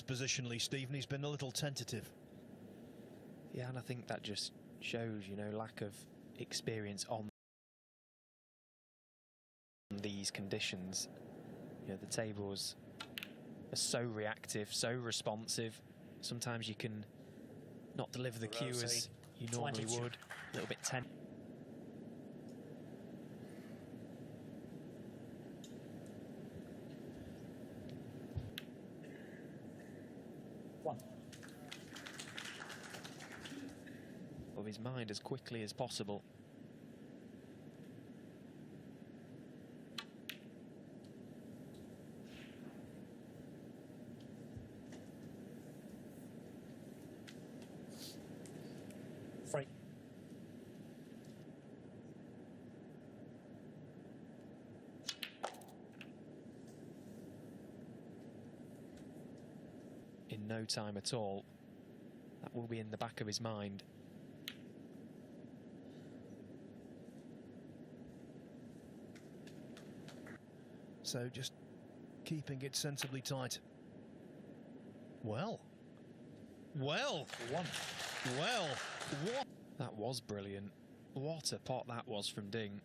positionally, Stephen. He's been a little tentative. Yeah, and I think that just shows, you know, lack of experience on these conditions. You know, the tables are so reactive, so responsive. Sometimes you can not deliver the cue as you normally would. A little bit tense. Of his mind as quickly as possible. Free. In no time at all, that will be in the back of his mind. So just keeping it sensibly tight. Well. What? That was brilliant. What a pot that was from Ding.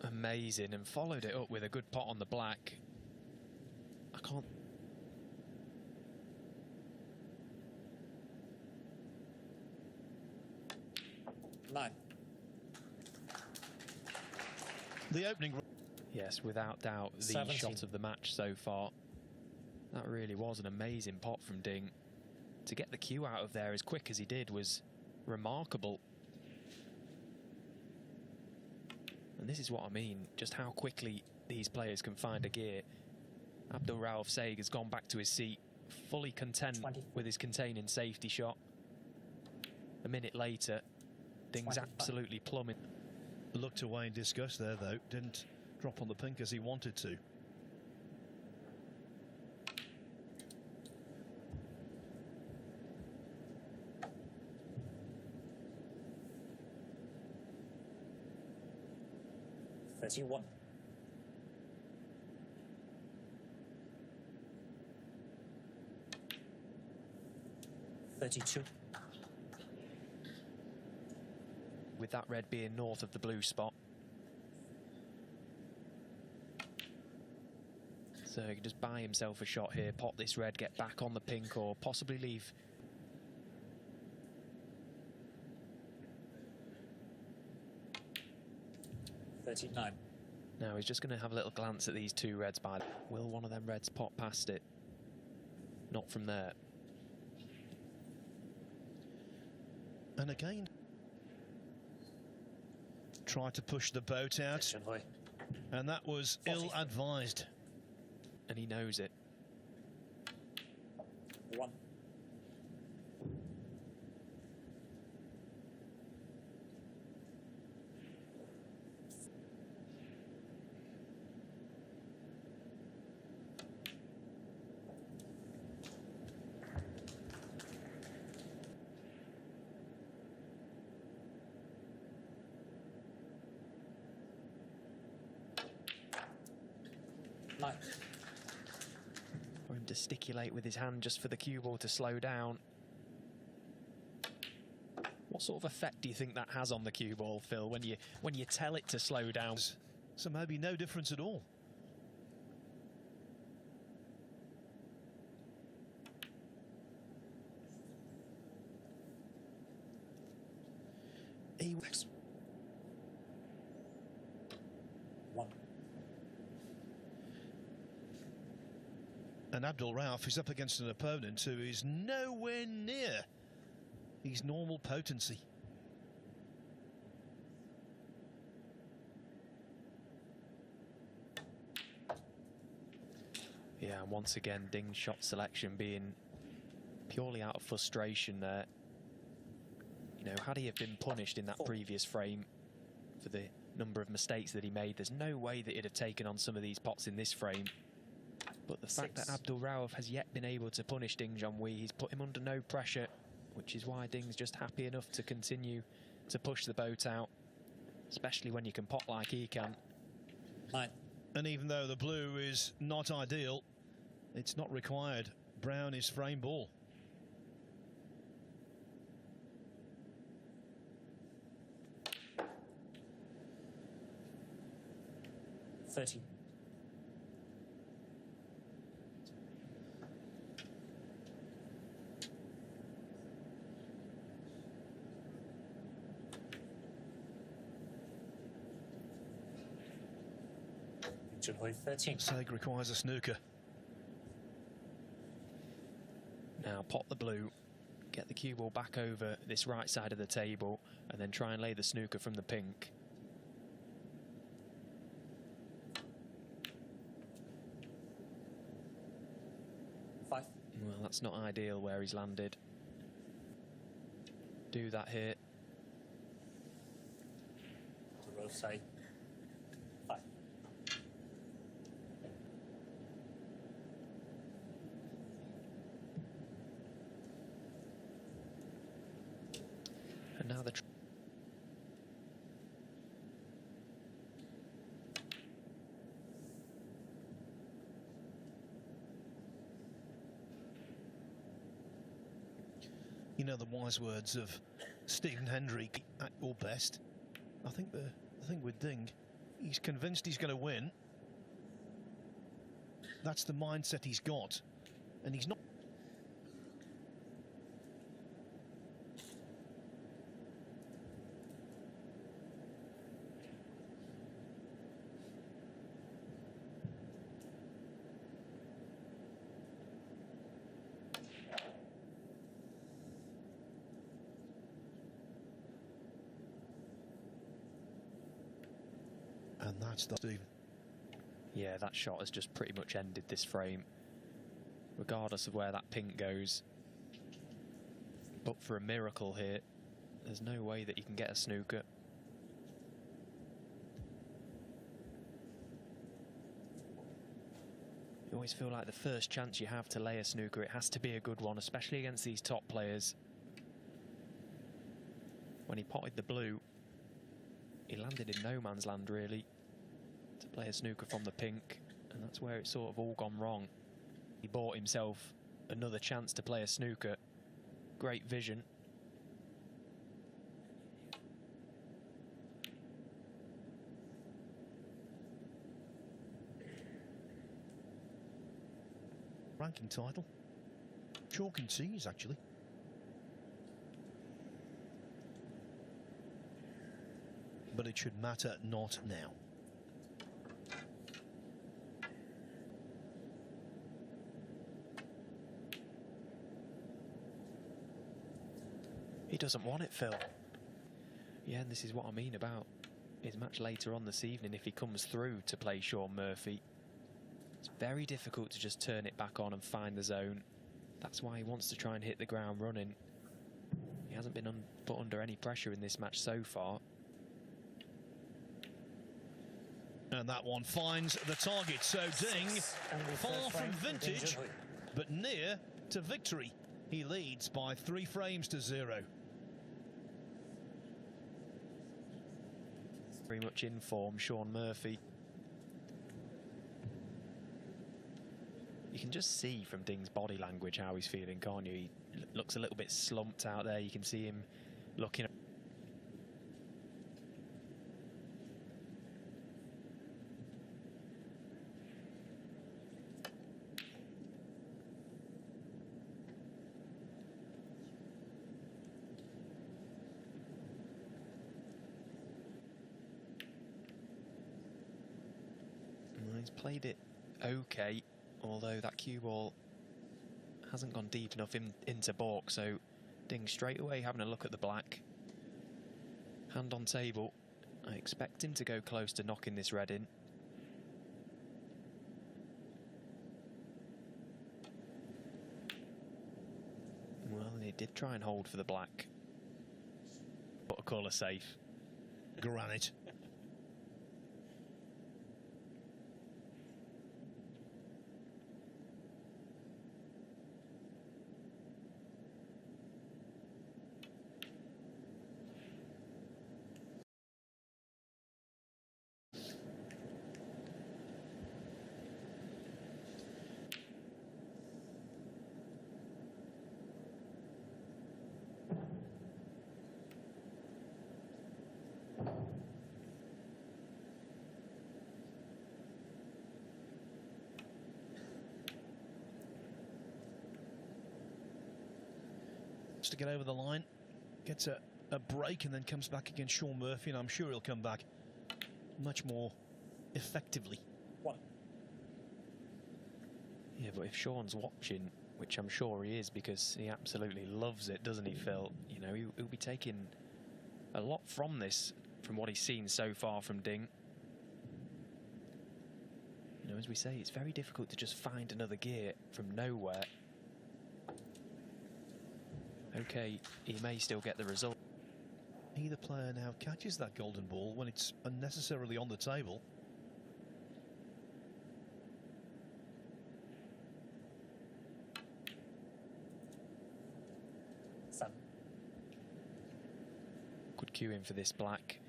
Amazing, and followed it up with a good pot on the black. I can't... Nine. The opening... Yes, without doubt, the 17. shot of the match so far. That really was an amazing pot from Ding. To get the cue out of there as quick as he did was remarkable. And this is what I mean, just how quickly these players can find a gear. AbdulRaouf Sayegh has gone back to his seat, fully content 20. with his containing safety shot. A minute later, Ding's 25. absolutely plumbing. Looked away in disgust there, though. Didn't drop on the pink as he wanted to. $31. $32. With that red being north of the blue spot. So he can just buy himself a shot here, pot this red, get back on the pink, or possibly leave. $39. Now he's just going to have a little glance at these two reds. Will one of them reds pop past it? Not from there. And again, try to push the boat out, Junhui. and that was ill-advised. And he knows it. 1. For him to gesticulate with his hand just for the cue ball to slow down. What sort of effect do you think that has on the cue ball, Phil, when you tell it to slow down? So maybe no difference at all. He was 1. And AbdulRaouf is up against an opponent who is nowhere near his normal potency. Yeah, and once again, Ding's shot selection being purely out of frustration there. You know, had he have been punished in that previous frame for the number of mistakes that he made, there's no way that he'd have taken on some of these pots in this frame. But the fact that AbdulRaouf has yet been able to punish Ding Junhui, he's put him under no pressure, which is why Ding's just happy enough to continue to push the boat out, especially when you can pot like he can. 9. And even though the blue is not ideal, it's not required. Brown is frame ball. $30. Junhui 13. Sayegh requires a snooker. Now pot the blue, get the cue ball back over this right side of the table, and then try and lay the snooker from the pink. $5. Well, that's not ideal where he's landed. Do that here. AbdulRaouf say 5. And now the You know the wise words of Stephen Hendry at your best. I think the thing with Ding, he's convinced he's going to win. That's the mindset he's got, and he's not. And that's the Stephen. Yeah, that shot has just pretty much ended this frame, regardless of where that pink goes. But for a miracle here, there's no way that you can get a snooker. You always feel like the first chance you have to lay a snooker, it has to be a good one, especially against these top players. When he potted the blue, he landed in no man's land, really, to play a snooker from the pink, and that's where it's sort of all gone wrong. He bought himself another chance to play a snooker. Great vision. Ranking title. Chalk and cheese, actually. But it should matter not now. He doesn't want it, Phil. Yeah, and this is what I mean about his match later on this evening. If he comes through to play Sean Murphy, it's very difficult to just turn it back on and find the zone. That's why he wants to try and hit the ground running. He hasn't been put under any pressure in this match so far. And that one finds the target. So Ding, far from vintage, but near to victory. He leads by 3 frames to 0. Very much in form, Sean Murphy. You can just see from Ding's body language how he's feeling, can't you? He looks a little bit slumped out there. You can see him looking. He's played it okay, although that cue ball hasn't gone deep enough into balk, so Ding straight away having a look at the black. Hand on table. I expect him to go close to knocking this red in. Well, he did try and hold for the black. But a colour safe. Granite. to get over the line, gets a break and then comes back against Sean Murphy, and I'm sure he'll come back much more effectively. One. Yeah, but if Sean's watching, which I'm sure he is because he absolutely loves it, doesn't he, Phil? You know, he'll be taking a lot from this, from what he's seen so far from Ding. You know, as we say, it's very difficult to just find another gear from nowhere. Okay, he may still get the result. Either player now catches that golden ball when it's unnecessarily on the table. Seven. Good cue in for this black.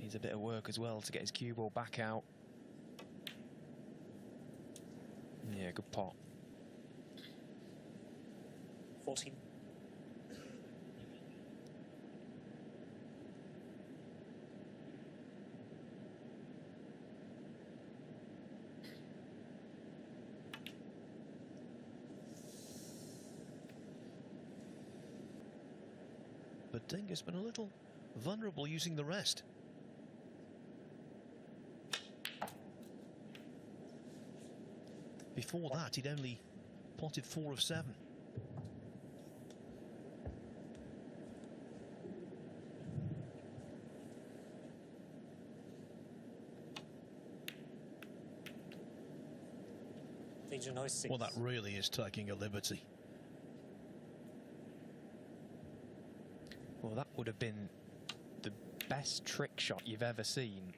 Needs a bit of work as well to get his cue ball back out. Yeah, good pot. 14. But Ding has been a little vulnerable using the rest. Before that, he'd only potted 4 of 7. Junhui 6. Well, that really is taking a liberty. Well, that would have been the best trick shot you've ever seen.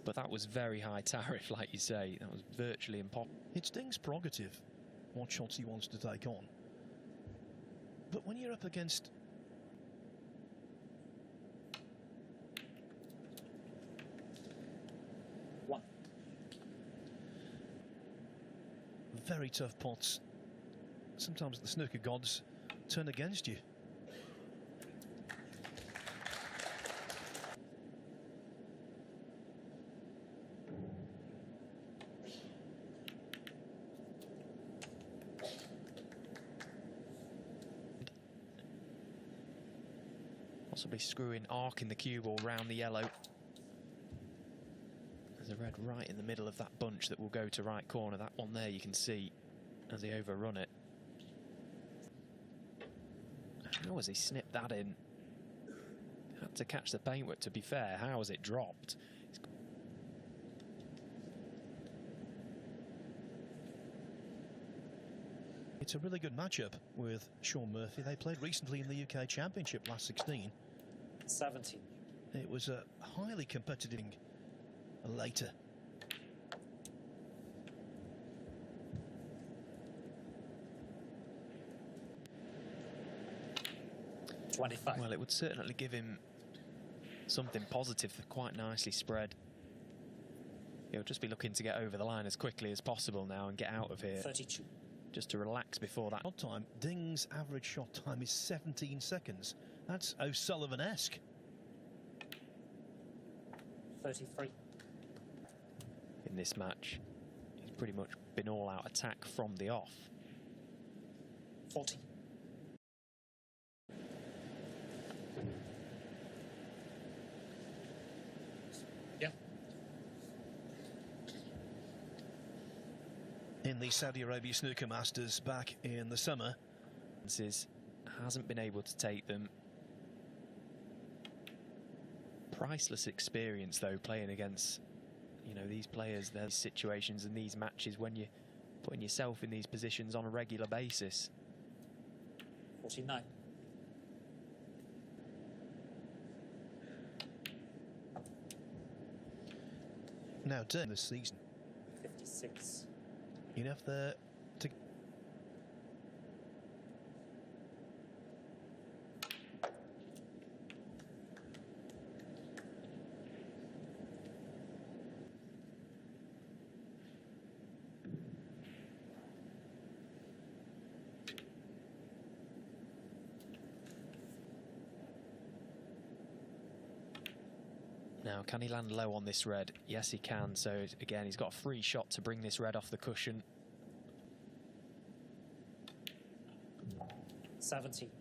But that was very high tariff, like you say. That was virtually impossible. It's Ding's prerogative what shots he wants to take on. But when you're up against one, very tough pots, sometimes the snooker gods turn against you. Possibly screwing, arcing the cue ball round the yellow. There's a red right in the middle of that bunch that will go to right corner. That one there you can see as he overrun it. How has he snipped that in? Had to catch the paintwork, to be fair. How has it dropped? It's a really good matchup with Sean Murphy. They played recently in the UK Championship last 16. 17. It was a highly competitive later. Well, it would certainly give him something positive, quite nicely spread. He'll just be looking to get over the line as quickly as possible now and get out of here. 32. Just to relax before that. Shot time, Ding's average shot time is 17 seconds. That's O'Sullivan-esque. 33. In this match, he's pretty much been all-out attack from the off. 40. Yeah. In the Saudi Arabia Snooker Masters back in the summer. Hasn't been able to take them. Priceless experience, though, playing against, you know, these players, their situations and these matches when you're putting yourself in these positions on a regular basis. 49. Now, Ding this season. 56. Enough there to... Now, can he land low on this red? Yes, he can. So, again, he's got a free shot to bring this red off the cushion. 70.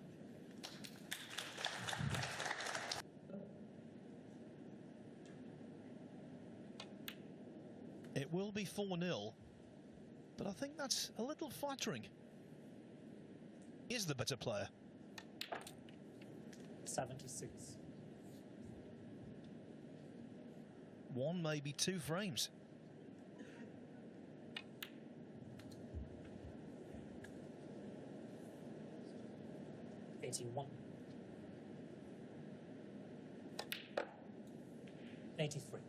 It will be 4-0, but I think that's a little flattering. He is the better player. 76. One, maybe 2 frames. $81. 83.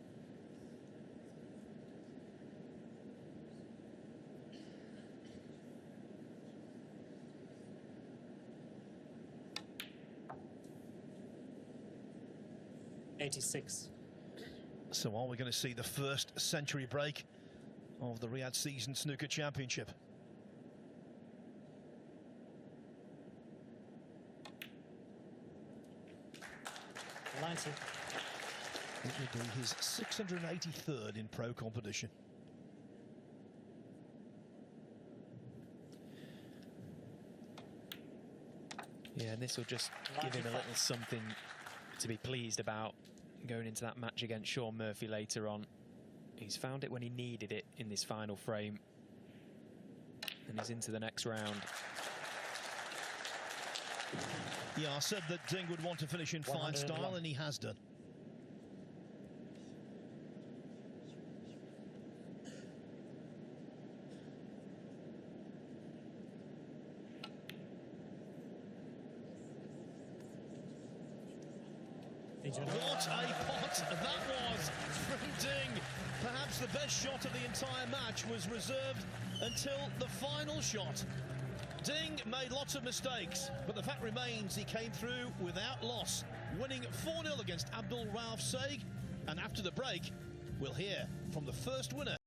$86. So are we going to see the first century break of the Riyadh Season Snooker Championship? $90. It will be his 683rd in pro competition. Yeah, and this will just give him a little something to be pleased about going into that match against Sean Murphy later on. He's found it when he needed it in this final frame, and he's into the next round. Yeah, I said that Ding would want to finish in fine style, and he has done. What a pot that was from Ding. Perhaps the best shot of the entire match was reserved until the final shot. Ding made lots of mistakes, but the fact remains he came through without loss, winning 4-0 against AbdulRaouf Sayegh. And after the break, we'll hear from the first winner.